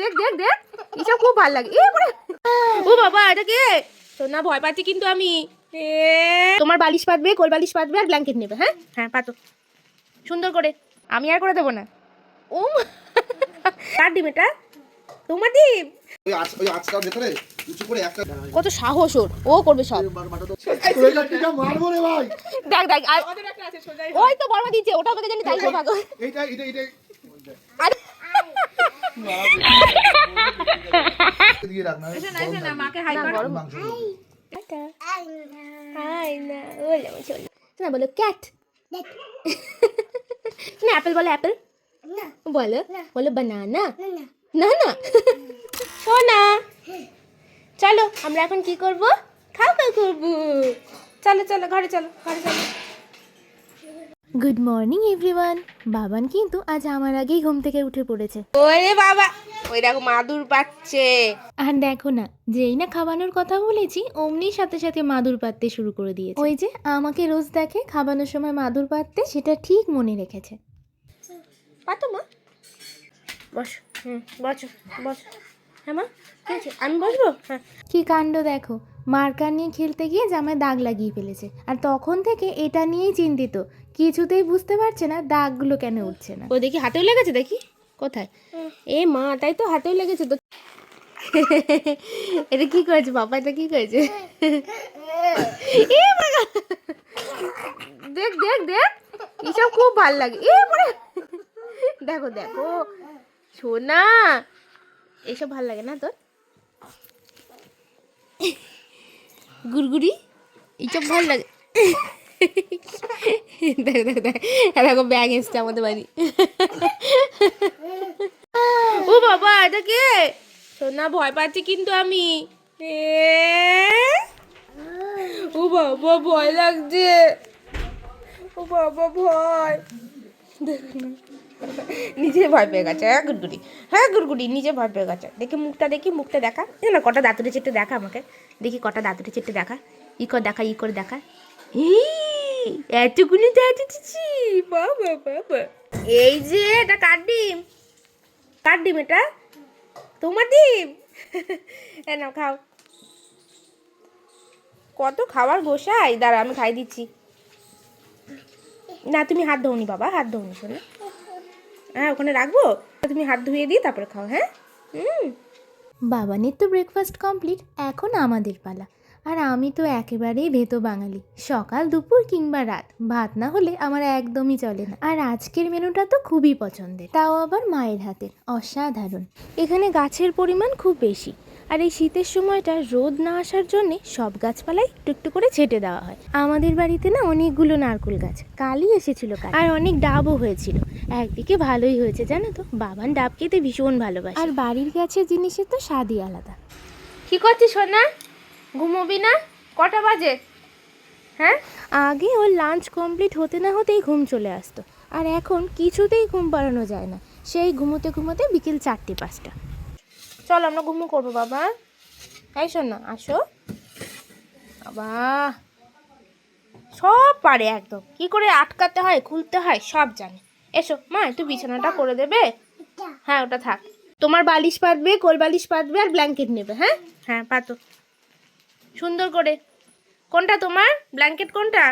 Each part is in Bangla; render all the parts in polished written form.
দেখ দেখ দেখ এসব খুব ভালো লাগে। ও বাবা এটা কে? সোনা ভয় পাচ্ছি কিন্তু আমি। তোমার বালিশ পাতবে, কোল বালিশ পাতবে আর ব্ল্যাঙ্কেট নেবে। হ্যাঁ হ্যাঁ পাতো সুন্দর করে। আমি আর করে দেবো না। ও কার ডিম এটা? তোমার ডিম? কত সাহস ওর, ও করবে সব। দেখ দেখ ওই তো বর্মা দিচ্ছে, ওটা আমাকে জানি তাই ভাগো। দিয়ে রাখ না মাকে হাই করো। হাই না ওলা বলো ক্যাট। না অ্যাপেল বলো অ্যাপেল। বলো বলো বানানা। না না সোনা চলো আমরা এখন কি করব? খাওয়া করবো। চলো চলো ঘরে চলো, ঘরে চলো। Good morning everyone. বাবান কিন্তু আজ আমার আগেই ঘুম থেকে উঠে পড়েছে। ওরে বাবা, ওই দেখো মাদুর পাচ্ছে। আর দেখো না, যেই না খাওয়ানোর কথা বলেছি অমনি সাথে সাথে মাদুর পাততে শুরু করে দিয়েছে। ওই যে আমাকে রোজ দেখে খাওয়ানোর সময় মাদুর পাততে, সেটা ঠিক মনে রেখেছে। পাতো মা, বস। বসো বস। হ্যাঁ মা ঠিক আছে, আমি বসবো। হ্যাঁ কি কাণ্ড দেখো, মার্কার নিয়ে খেলতে গিয়ে জামায় দাগ লাগিয়ে ফেলেছে। আর তখন থেকে এটা নিয়েই চিন্তিত, কিছুতেই বুঝতে পারছে না দাগগুলো কেন উঠছে না। ও দেখি হাতেও লেগেছে, দেখি কোথায়। এ মা তাই তো হাতেও লেগেছে তো। এটা কি করেছে বাবা, এটা কি করেছে? দেখ দেখ দেখ এসব খুব ভাল লাগে। দেখো দেখো সোনা, এসব ভাল লাগে না তোর? গুড়গুড়ি এইসব ভাল লাগে। দেখ দেখ দেখ দেখো ব্যাগ এসছে আমাদের বাড়ি। ও বাবা এটা কে? সোনা ভয় পাচ্ছি কিন্তু আমি। ও বাবা ভয় লাগছে। ও বাবা ভয়। নিজে ভয় পেয়ে গেছে। হ্যাঁ গুড়গুড়ি, হ্যাঁ গুড়গুড়ি নিজে ভয় পেয়ে গেছে। দেখি মুখটা, দেখি মুখটা দেখা না, কটা দাঁত উঠেছে একটু দেখা আমাকে। দেখি কটা দাঁত উঠেছে একটু দেখা। ই কর দেখা, ই করে দেখা। এতগুলো দাঁত উঠেছি বাবা বাবা। এই যে এটা কার ডিম? কার ডিম এটা? তোমার ডিম? এ নাও খাও। কত খাবার গোসাই, দাঁড়া আমি খাই দিচ্ছি। না তুমি হাত ধোনি বাবা, হাত ধোনি শোনো। হ্যাঁ ওখানে রাখবো, তুমি হাত ধুয়ে দিই তারপরে খাও। হ্যাঁ বাবানের তো ব্রেকফাস্ট কমপ্লিট, এখন আমাদের পালা। আর আমি তো একেবারেই ভেতো বাঙালি, সকাল দুপুর কিংবা রাত ভাত না হলে আমার একদমই চলে না। আর আজকের মেনুটা তো খুবই পছন্দের, তাও আবার মায়ের হাতের, অসাধারণ। এখানে গাছের পরিমাণ খুব বেশি, আর এই শীতের সময়টা রোদ না আসার জন্যে সব গাছপালাই একটু একটু করে ছেটে দেওয়া হয়। আমাদের বাড়িতে না অনেকগুলো নারকেল গাছ, কালই এসেছিল কাল, আর অনেক ডাবও হয়েছিল। একদিকে ভালোই হয়েছে জানো তো, বাবান ডাব খেতে ভীষণ ভালোবাসে। আর বাড়ির গাছের জিনিসের তো স্বাদই আলাদা। কি করছিস সোনা? ঘুমোবি না? কটা বাজে? হ্যাঁ আগে ওর লাঞ্চ কমপ্লিট হতে না হতেই ঘুম চলে আসতো, আর এখন কিছুতেই ঘুম পাড়ানো যায় না। সেই ঘুমোতে ঘুমোতে বিকেল 4-5টা। চল আমরা ঘুমো করবো বাবা। এই শোন না, আসো বাবা। সব পারে একদম, কি করে আটকাতে হয় খুলতে হয় সব জানে। এসো মা একটু বিছানাটা করে দেবে? হ্যাঁ ওটা থাক। তোমার বালিশ পাতবে, কোল বালিশ পাতবে আর ব্ল্যাঙ্কেট নেবে। হ্যাঁ হ্যাঁ পাতো সুন্দর করে। কোনটা তোমার ব্ল্যাঙ্কেট, কোনটা?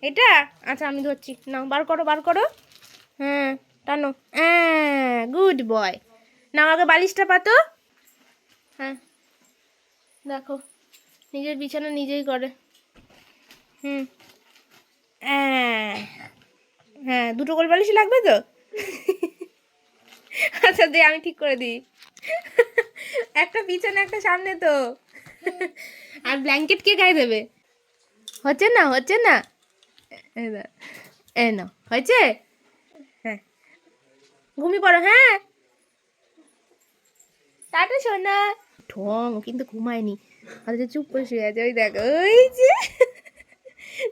এটা? আচ্ছা আমি ধরছি, নাও বার করো বার করো। হ্যাঁ টানো, হ্যাঁ গুড বয়। নাও আগে বালিশটা পাতো। হ্যাঁ দেখো নিজের বিছানা নিজেই করে। হ্যাঁ হ্যাঁ দুটো কোল বালিশ লাগবে তো। আচ্ছা দে আমি ঠিক করে দিই। একটা পিছনে একটা সামনে তো। আর ব্ল্যাঙ্কেট কে গায়ে দেবে? হচ্ছে না হচ্ছে না। এ না হয়েছে। হ্যাঁ ঘুমিয়ে পড়ো। হ্যাঁ টাটা সোনা। ঠং কিন্তু ঘুমায়নি, অথচ চুপ করে শুয়ে আছে। ওই দেখো ওই যে।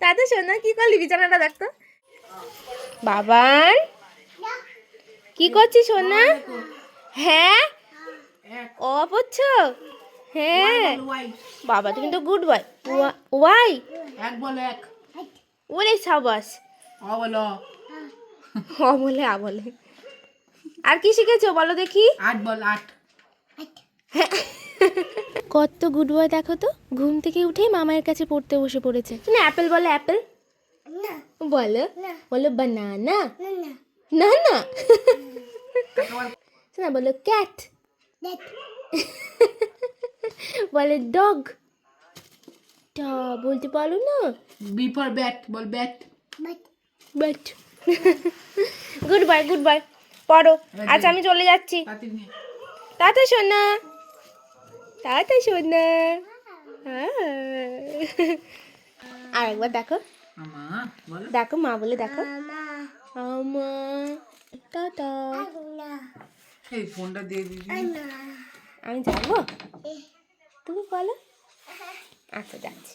টাটা সোনা, কি করলি বিছানাটা দেখতো? বাবার কি করছিস সোনা? হ্যাঁ ও পড়ছো? হ্যাঁ বাবা তুমি তো গুড বয়। ওয়াই এক বল এক, ওরে সাবাস। অ বলো ও বলে আ বলে। আর কি শিখেছো বলো দেখি? 8 বল 8। কত গুড বয় দেখো তো, ঘুম থেকে উঠেই মামায়ের কাছে পড়তে বসে পড়েছে। না অ্যাপেল বলো, অ্যাপেল বলো, বলো বানানা, না না শোনা বলো ক্যাট, বলে ডগ, টা বলতে পারো না, বি ফর ব্যাট, বল bat. But goodbye, goodbye, পড়ো। আচ্ছা আমি চলে যাচ্ছি, তাতে নিয়ে টাটা সোনা, টাটা সোনা। আর একবার দেখো, আমা বল। দেখো মা বলে দেখো, আমা, টাটা। এই ফোনটা দিয়ে দিবি। আমি যাবো, তুমি বলো। আচ্ছা যাচ্ছি,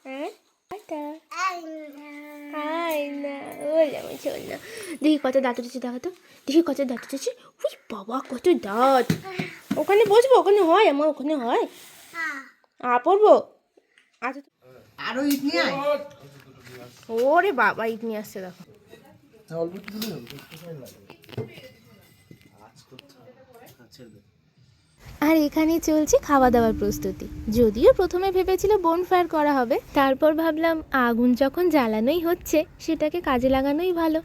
হ্যাঁ টাটা। না ওই আমার সোনা, দেখি কত দাঁত উঠেছে, দেখো তো দেখি কত দাঁত উঠেছে। উই বাবা কত দাঁত। ওখানে বসবো, ওখানে হয় আমার, ওখানে হয় পড়বো। আচ্ছা আরো ইট নিয়ে আয়। ওরে বাবা ইট নিয়ে আসছে দেখো। অল্প একটু দিলে হবে, একটু সময় লাগে। আর এখানে চলছে খাওয়া দাওয়ার প্রস্তুতি। যদিও প্রথমে ভেবেছিল বনফায়ার করা হবে, তারপর ভাবলাম আগুন যখন জ্বালানোই হচ্ছে সেটাকে কাজে লাগানোই ভালো।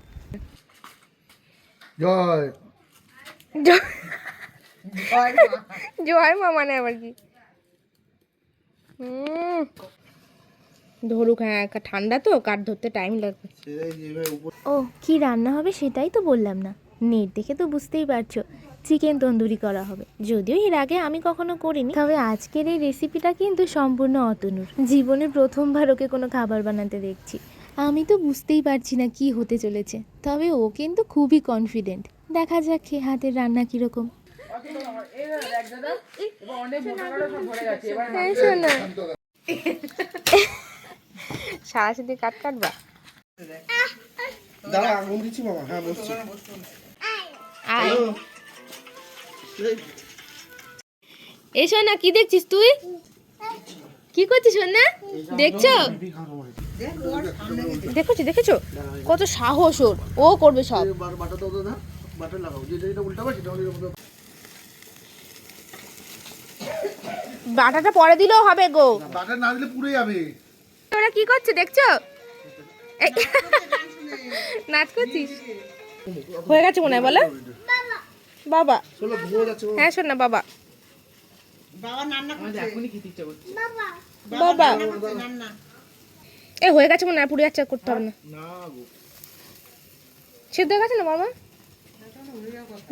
জয় জয় মা মানে আবার কি? ধরুক, হ্যাঁ ঠান্ডা তো কাঠ ধরতে টাইম লাগবে। ও কি রান্না হবে সেটাই তো বললাম না, নেট দেখে তো বুঝতেই পারছো চিকেন তন্দুরি করা হবে। যদিও এর আগে আমি কখনো করিনি, তবে আজকের এই রেসিপিটা কিন্তু সম্পূর্ণ অতনুর। জীবনে প্রথমবার ওকে কোনো খাবার বানাতে দেখছি। আমি তো বুঝতেই পারছি না কি হতে চলেছে, তবে ও কিন্তু খুবই কনফিডেন্ট। দেখা যাক খেয়ে হাতের রান্না কিরকম। সারা সাথে কাট কাটবা। দাঁড়া আগুন দিচ্ছি মামা। হ্যাঁ বসছি। আয় এসো না, কি দেখছিস তুই? কি করছিস না দেখছো? দেখেছো দেখেছো কত সাহস ওর, ও করবে সব। বাটা তো না, বাটা লাগাও, যেটা যেটা উল্টাবে সেটা উল্টাবে। বাটাটা পরে দিলেও হবে গো, বাটা না দিলে পুড়ে যাবে। ওরা কি করছে দেখছো? এই, নাচ করছিস? হয়ে গেছে মনে হয়, বলো বাবা। চলো ধুয়ে যাচ্ছে। হ্যাঁ শোন না বাবা, বাবা রান্না করছে। এখনই খেতে ইচ্ছা করছে। বাবা রান্না এ হয়ে গেছে মনে হয়, পুড়ে যাচ্ছে, করতে হবে না। না গো, সেদ্ধ হয়ে গেছে না মামা?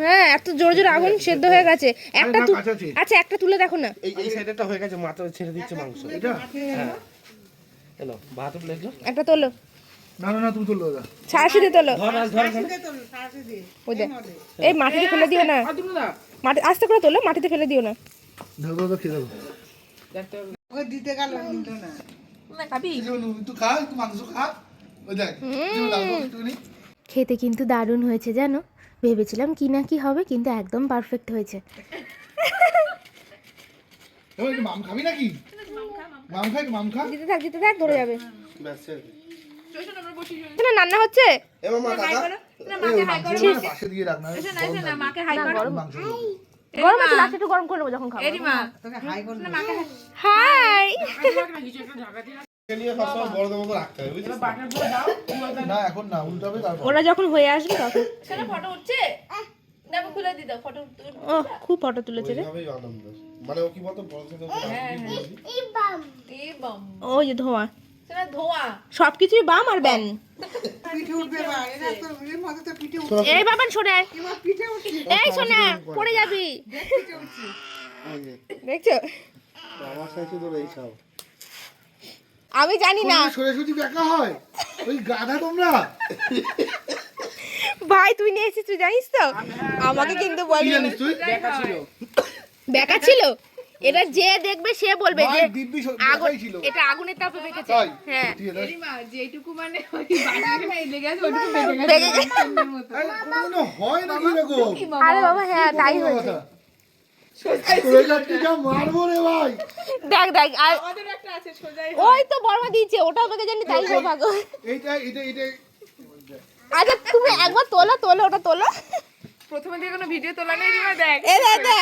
হ্যাঁ এত জোরে জোরে আগুন, সেদ্ধ হয়ে গেছে। একটা না, কাঁচা আছে। আচ্ছা একটা তুলে দেখো না। এই সাইডটা হয়ে গেছে, মাথা ছেড়ে দিচ্ছে মাংস। এটা হ্যাঁ এলো ভাত উঠলো এগুলো। একটা তোলো, না না না, তুমি তুলো দাদা। ছাড়াছি তোলো। ধর আজ ধর এখানে। ওই দেখ, এই মাটিতে ফেলে দিও না, মাটি আস্তে করে তোলো, মাটিতে ফেলে দিও না। দাদা দাদা খেয়ে দাও। ওকে দিতে গেল নিল না। তুই খা, তুই মাংস খা। ওই দেখ তুই দাও একটুখানি। খেতে কিন্তু দারুণ হয়েছে জানো, ভেবেছিলাম কি না কি হবে, কিন্তু একদম পারফেক্ট হয়েছে। এবার একটু মাম খাবি নাকি? মাম খাই, মাম খা। দিতে থাক ধরে যাবে। ব্যাস ছেড়ে দে। না রান্না হচ্ছে, এ মামা কাকা পাশে দিয়ে রাখ না। মাংস গরম আছে, লাস্টে একটু গরম করে নেবো যখন খাবো। তোকে হাই করে দিল। হাই কে নিয়ে সবসময় বড় মতো রাখতে হবে বুঝছিস? না এখন না, উল্টাবে তারপর। ওরা যখন হয়ে আসবে তখন। ফটো উঠছে, দেখো খুলে দি দাও ফটো। ও খুব ফটো তুলেছে রে, এইভাবেই আনন্দ। মানে ও কি বলতো বড় থেকে ওই যে ধোঁয়া, সবকিছুই বাম আর ব্যান। পিঠে উঠবে বা এরা তো এর মধ্যে তো পিঠে উঠবে। এই বাবান শোনে, এবার পিঠে উঠছে। এই শোনা পড়ে যাবি, পিঠে উঠছে। দেখছো? আমার সাথে তো এই সব আমি জানি না সোজাসুজি দেখা হয়, ওই গাধা তোমরা। ভাই, তুই নিয়ে এসেছিস তুই জানিস তো, আমাকে কিন্তু কি বলবি জানিস তুই? বেকা ছিল। এটা যে দেখবে সে বলবে যে ভাই, দিব্যি আগুন, দেখাই ছিল। এটা আগুনের তাপে বেঁকেছে। তাই? হ্যাঁ ঠিক আছে। বেঁকে গেছে। আরে, কোনোদিনও হয় নাকি এরকম? আরে বাবা হ্যাঁ তাই হয়েছে। তোর কাছে যা মারবো রে ভাই। দেখ দেখ আর ওই তো বর্মা দিয়েছে, ওটাও বেঁকে জানি তাই সৌভাগ্য। এইটা এইটা এইটা আচ্ছা তুমি একবার তোলো তোলো, ওটা তোলো। প্রথমে দিয়ে কোনো ভিডিও তোলা নেই রিমা, দেখ এ দাদা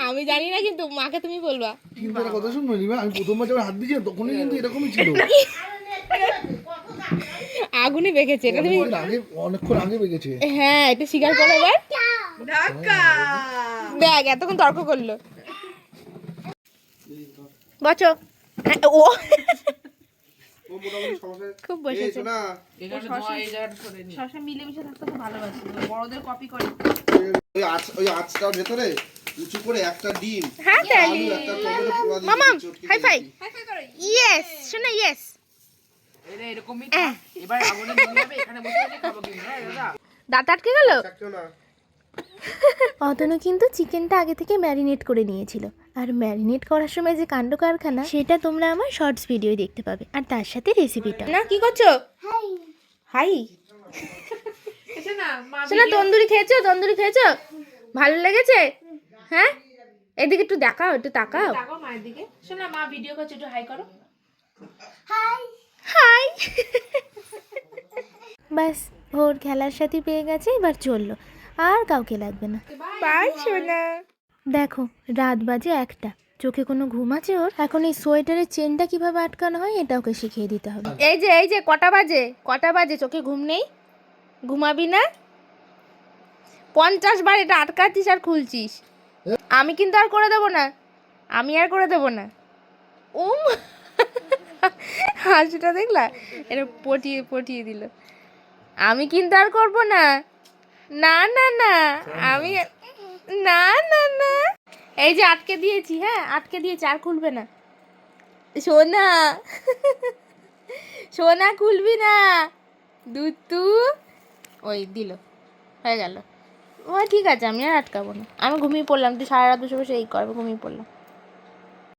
আমি জানি না, কিন্তু মাকে তুমি বলবা। কিন্তু একটা কথা শুনবো রিমা, আমি প্রথমবার যখন হাত দিয়েছিলাম তখনই কিন্তু এরকমই ছিল। আগুনে বেঁকেছে এটা তুমি। অনেকক্ষণ আগে বেঁকেছে। হ্যাঁ, এটা স্বীকার করো এবার। দেখ এতক্ষণ তর্ক করলো। বচো। ও ও মোটামুটি সমস্যা খুব বসেছে। না সবসময় মিলেমিশে থাকতে খুব ভালোবাসি, বড়দের কপি করে। ওই আঁচটার ভেতরে উঁচু করে একটা ডিম, হ্যাঁ একটা তালি আলু, একটা টমেটো পোড়া দিয়ে মামাম চটকে হাই ফাই। দিয়েছি। ইয়েস শোনা, ইয়েস। এরা এরকমই থাক। এবার আগুনে নিয়ে যাবে, এখানে বসে বসে খাবো কিন্তু, হ্যাঁ দাদা? দাঁত আটকে গেল। থাকছো না। অতনু কিন্তু চিকেনটা আগে থেকে ম্যারিনেট করে নিয়েছিল, আর ম্যারিনেট করার সময় যে কাণ্ড কারখানা সেটা তোমরা আমার শর্টস ভিডিও দেখতে পাবে, আর তার সাথে রেসিপিটা। না কি করছো? হাই এসে না মা শোনা, তন্দুরি খেয়েছো? তন্দুরি খেয়েছো? ভালো লেগেছে? হ্যাঁ, এদিকে একটু দেখাও, একটু তাকাও। তাকাও মায়ের দিকে। শোনা, মা ভিডিও করছে, একটু হাই করো। হাই। ব্যাস, ওর খেলার সাথে পেয়ে গেছে, এবার চললো, আর কাউকে লাগবে না। বাই সোনা। দেখো রাত বাজে 1টা, চোখে কোনো ঘুম আছে ওর? এখন এই সোয়েটারের চেনটা কিভাবে আটকানো হয় এটা ওকে শিখিয়ে দিতে হবে। এই যে কটা বাজে, চোখে ঘুম নেই? ঘুমাবি না? 50 বার এটা আটকাচ্ছিস আর খুলছিস। আমি কিন্তু আর করে দেবো না, হাসিটা দেখলা? এটা পটিয়ে দিল। আমি কিন্তু আর করবো না। না না না, আমি না না না, এই যে আটকে দিয়েছি, হ্যাঁ আটকে দিয়েছি, আর খুলবে না। সোনা সোনা খুলবি না, দুতু। ওই দিল, হয়ে গেল। ও ঠিক আছে, আমি আর আটকাবো না। আমি ঘুমিয়ে পড়লাম, তুই সারা রাত বসে বসে এই করবো, ঘুমিয়ে পড়লাম।